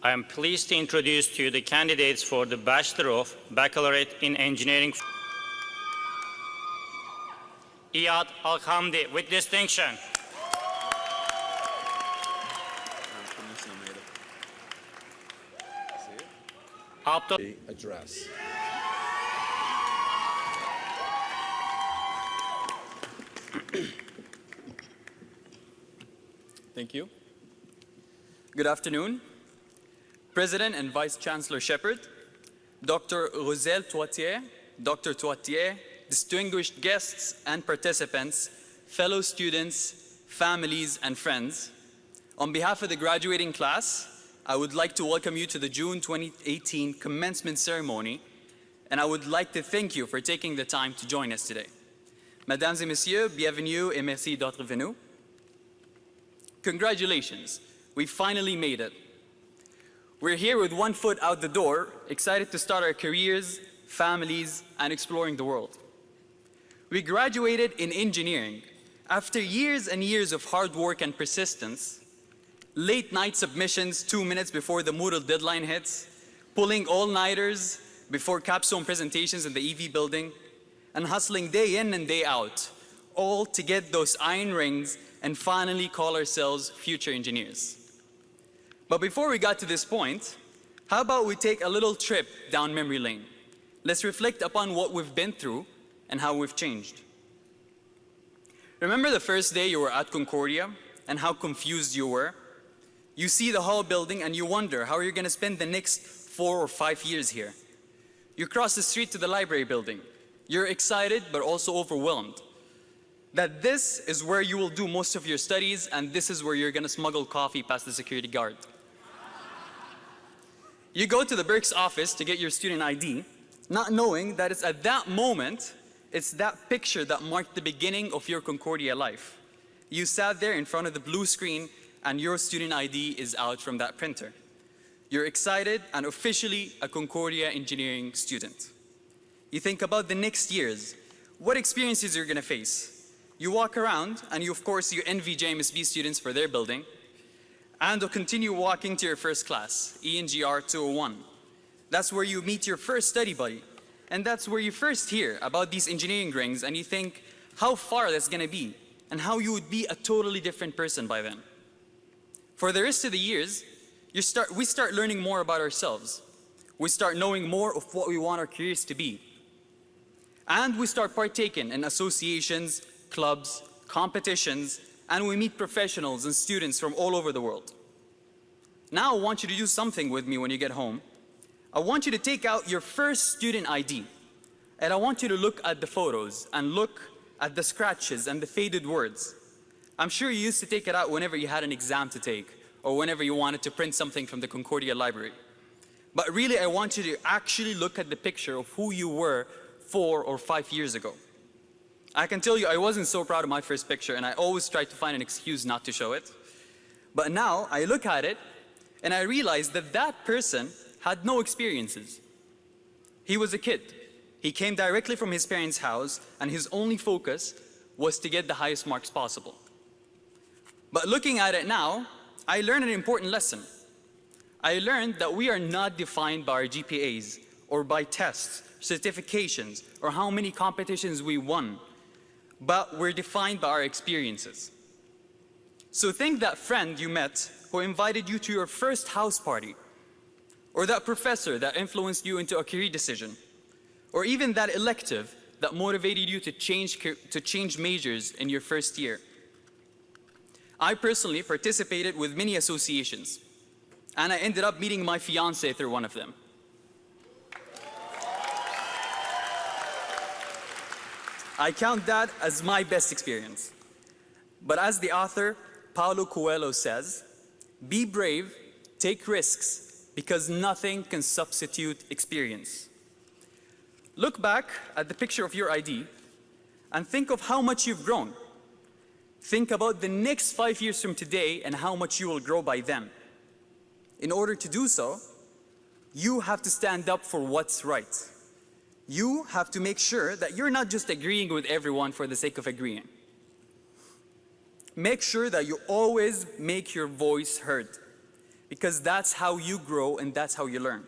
I am pleased to introduce to you the candidates for the Bachelor of Baccalaureate in Engineering. Eyad Alghamdi, with distinction. Address. Thank you. Good afternoon, President and Vice Chancellor Shepherd, Dr. Roselle Toitier, Dr. Toitier, distinguished guests and participants, fellow students, families, and friends. On behalf of the graduating class, I would like to welcome you to the June 2018 commencement ceremony, and I would like to thank you for taking the time to join us today. Mesdames et messieurs, bienvenue et merci d'être venus. Congratulations, we finally made it. We're here with one foot out the door, excited to start our careers, families, and exploring the world. We graduated in engineering after years and years of hard work and persistence, late night submissions 2 minutes before the Moodle deadline hits, pulling all-nighters before capstone presentations in the EV building, and hustling day in and day out, all to get those iron rings and finally call ourselves future engineers. But before we got to this point, how about we take a little trip down memory lane? Let's reflect upon what we've been through and how we've changed. Remember the first day you were at Concordia and how confused you were? You see the hall building and you wonder how you're going to spend the next 4 or 5 years here. You cross the street to the library building. You're excited but also overwhelmed that this is where you will do most of your studies and this is where you're going to smuggle coffee past the security guard. You go to the Berks office to get your student ID, not knowing that it's at that moment, it's that picture that marked the beginning of your Concordia life. You sat there in front of the blue screen and your student ID is out from that printer. You're excited and officially a Concordia engineering student. You think about the next years, what experiences you're going to face. You walk around and you envy JMSB students for their building, and you'll continue walking to your first class, ENGR 201. That's where you meet your first study buddy. And that's where you first hear about these engineering rings and you think how far that's going to be and how you would be a totally different person by then. For the rest of the years, we start learning more about ourselves. We start knowing more of what we want our careers to be. And we start partaking in associations, clubs, competitions, and we meet professionals and students from all over the world. Now I want you to do something with me when you get home. I want you to take out your first student ID, and I want you to look at the photos and look at the scratches and the faded words. I'm sure you used to take it out whenever you had an exam to take or whenever you wanted to print something from the Concordia library. But really, I want you to actually look at the picture of who you were 4 or 5 years ago. I can tell you I wasn't so proud of my first picture and I always tried to find an excuse not to show it. But now I look at it and I realize that that person had no experiences. He was a kid. He came directly from his parents' house and his only focus was to get the highest marks possible. But looking at it now, I learned an important lesson. I learned that we are not defined by our GPAs or by tests, certifications, or how many competitions we won, but we're defined by our experiences. So think that friend you met who invited you to your first house party, or that professor that influenced you into a career decision, or even that elective that motivated you to change majors in your first year. I personally participated with many associations, and I ended up meeting my fiancée through one of them. I count that as my best experience. But as the author Paulo Coelho says, be brave, take risks, because nothing can substitute experience. Look back at the picture of your ID and think of how much you've grown. Think about the next 5 years from today and how much you will grow by then. In order to do so, you have to stand up for what's right. You have to make sure that you're not just agreeing with everyone for the sake of agreeing. Make sure that you always make your voice heard. because that's how you grow and that's how you learn.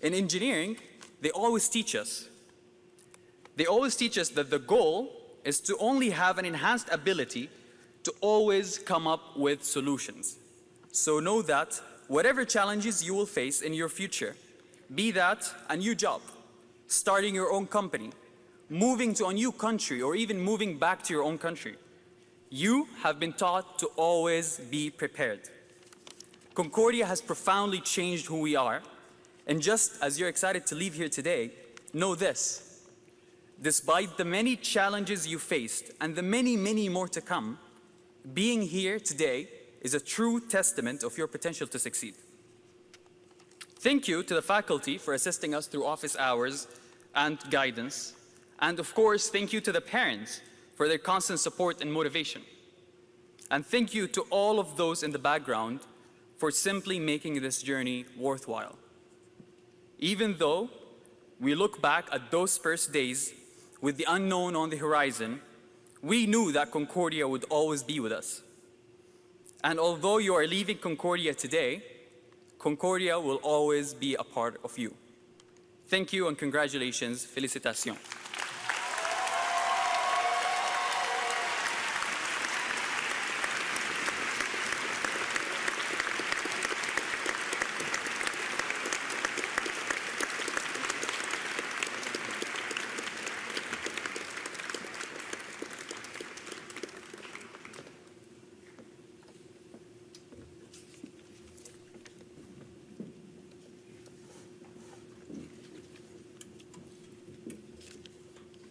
In engineering, they always teach us. They always teach us that the goal is to only have an enhanced ability to always come up with solutions. So know that whatever challenges you will face in your future, be that a new job, starting your own company, moving to a new country, or even moving back to your own country, you have been taught to always be prepared. Concordia has profoundly changed who we are, and just as you're excited to leave here today, know this: despite the many challenges you faced and the many, many more to come, being here today is a true testament of your potential to succeed. Thank you to the faculty for assisting us through office hours and guidance. And of course, thank you to the parents for their constant support and motivation. And thank you to all of those in the background for simply making this journey worthwhile. Even though we look back at those first days with the unknown on the horizon, we knew that Concordia would always be with us. And although you are leaving Concordia today, Concordia will always be a part of you. Thank you and congratulations. Félicitations.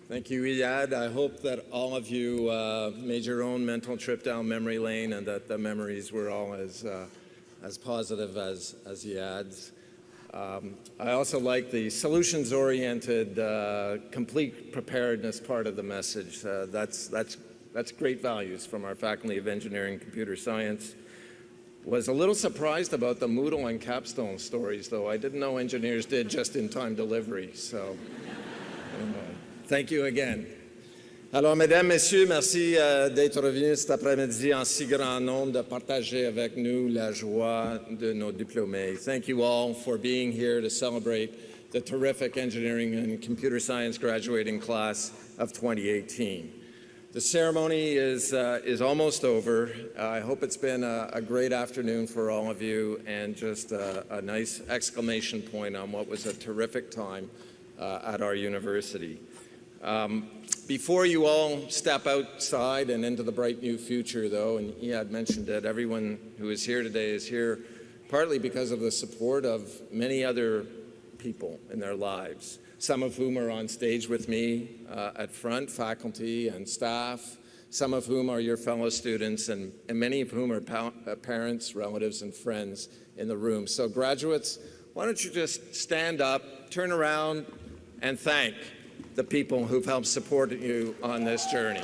Thank you, Eyad. I hope that all of you made your own mental trip down memory lane and that the memories were all as positive as Eyad's. I also like the solutions-oriented, complete preparedness part of the message. That's great values from our Faculty of Engineering and Computer Science. Was a little surprised about the Moodle and capstone stories, though. I didn't know engineers did just-in-time delivery, so thank you again. Alors, mesdames, messieurs, merci d'être revenus cet après-midi en si grand nombre, de partager avec nous la joie de nos diplômés. Thank you all for being here to celebrate the terrific engineering and computer science graduating class of 2018. The ceremony is almost over. I hope it's been a great afternoon for all of you and just a nice exclamation point on what was a terrific time at our university. Before you all step outside and into the bright new future, though, and Eyad mentioned it, everyone who is here today is here partly because of the support of many other people in their lives, some of whom are on stage with me at front, faculty and staff, some of whom are your fellow students, and many of whom are parents, relatives, and friends in the room. So graduates, why don't you just stand up, turn around, and thank the people who've helped support you on this journey.